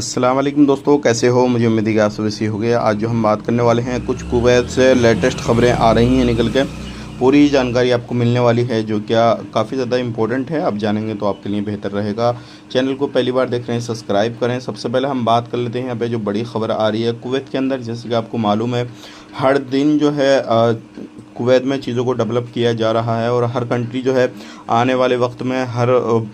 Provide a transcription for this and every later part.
अस्सलाम वालेकुम दोस्तों, कैसे हो? मुझे उम्मीद है कि आप सभी सही हो गए। आज जो हम बात करने वाले हैं, कुछ कुवैत से लेटेस्ट खबरें आ रही हैं निकल के। पूरी जानकारी आपको मिलने वाली है जो क्या काफ़ी ज़्यादा इम्पोर्टेंट है। आप जानेंगे तो आपके लिए बेहतर रहेगा। चैनल को पहली बार देख रहे हैं, सब्सक्राइब करें। सबसे पहले हम बात कर लेते हैं यहाँ पे जो बड़ी खबर आ रही है कुवैत के अंदर। जैसे कि आपको मालूम है, हर दिन जो है कुवैत में चीज़ों को डेवलप किया जा रहा है और हर कंट्री जो है आने वाले वक्त में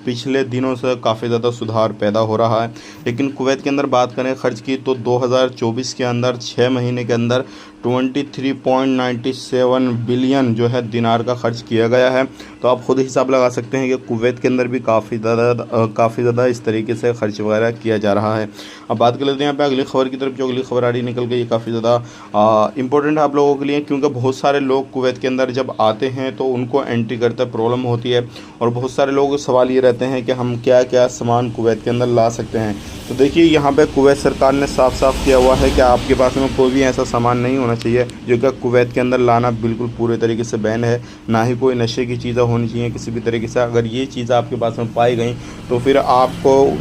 पिछले दिनों से काफ़ी ज़्यादा सुधार पैदा हो रहा है। लेकिन कुवैत के अंदर बात करें खर्च की, तो 2024 के अंदर 6 महीने के अंदर 23.97 बिलियन जो है दिनार का खर्च किया गया है। तो आप खुद हिसाब लगा सकते हैं कि कुवैत के अंदर भी काफ़ी ज़्यादा इस तरीके से खर्च वगैरह किया जा रहा है। अब बात कर लेते हैं यहाँ पे अगली खबर की तरफ। जो अगली खबर आ रही निकल गई, काफ़ी ज़्यादा इंपॉर्टेंट है आप लोगों के लिए, क्योंकि बहुत सारे लोग कुवैत के अंदर जब आते हैं तो उनको एंट्री करते प्रॉब्लम होती है और बहुत सारे लोग सवाल ये रहते हैं कि हम क्या क्या सामान कुवैत के अंदर ला सकते हैं। तो देखिए, यहाँ पे कुवैत सरकार ने साफ साफ किया हुआ है कि आपके पास में कोई भी ऐसा सामान नहीं होना चाहिए जो कि कुवैत के अंदर लाना बिल्कुल पूरे तरीके से बैन है। ना ही कोई नशे की चीज़ें होनी चाहिए किसी भी तरीके से। अगर ये चीज़ आपके पास में पाई गई तो फिर आपको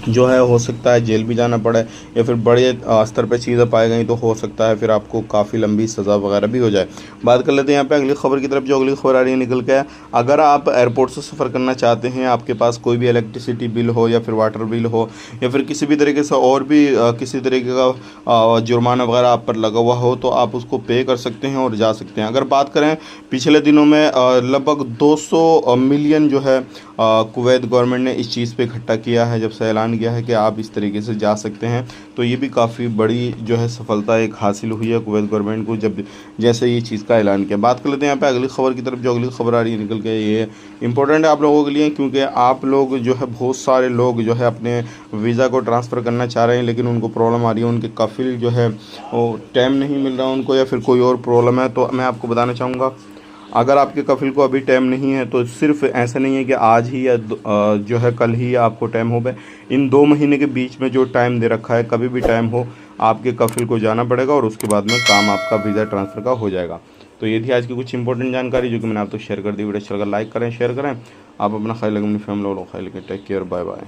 जो है हो सकता है जेल भी जाना पड़े, या फिर बड़े स्तर पर चीज़ें पाई गई तो हो सकता है फिर आपको काफ़ी लंबी सज़ा वगैरह भी हो जाए। बात कर लेते हैं यहाँ पे अगली खबर की तरफ। जो अगली खबर आ रही है निकल के, अगर आप एयरपोर्ट से सफ़र करना चाहते हैं, आपके पास कोई भी इलेक्ट्रिसिटी बिल हो या फिर वाटर बिल हो या फिर किसी भी तरीके से और भी किसी तरीके का जुर्माना वगैरह आप पर लगा हुआ हो, तो आप उसको पे कर सकते हैं और जा सकते हैं। अगर बात करें पिछले दिनों में लगभग 200 मिलियन जो है कुवैत गवर्नमेंट ने इस चीज़ पे इकट्ठा किया है, जब से ऐलान किया है कि आप इस तरीके से जा सकते हैं। तो ये भी काफ़ी बड़ी जो है सफलता एक हासिल हुई है कुवैत गवर्नमेंट को, जब जैसे ये चीज़ का ऐलान किया। बात कर लेते हैं यहाँ पे अगली खबर की तरफ। जो अगली खबर आ रही है निकल के, ये इंपॉर्टेंट है आप लोगों के लिए, क्योंकि आप लोग जो है बहुत सारे लोग जो है अपने वीज़ा को ट्रांसफ़र करना चाह रहे हैं, लेकिन उनको प्रॉब्लम आ रही है, उनके कफिल जो है वो टाइम नहीं मिल रहा उनको, या फिर कोई और प्रॉब्लम है। तो मैं आपको बताना चाहूँगा, अगर आपके कफिल को अभी टाइम नहीं है तो सिर्फ ऐसा नहीं है कि आज ही या जो है कल ही आपको टाइम हो गए। इन 2 महीने के बीच में जो टाइम दे रखा है, कभी भी टाइम हो आपके कफिल को जाना पड़ेगा और उसके बाद में काम आपका वीज़ा ट्रांसफ़र का हो जाएगा। तो ये थी आज की कुछ इंपॉर्टेंट जानकारी जो कि मैंने आप तो शेयर कर दी। वीडियो अच्छा लगा लाइक करें, शेयर करें। आप अपना ख्याल रखें, अपनी फैमिली वालों का ख्याल रखें। Take care, bye bye.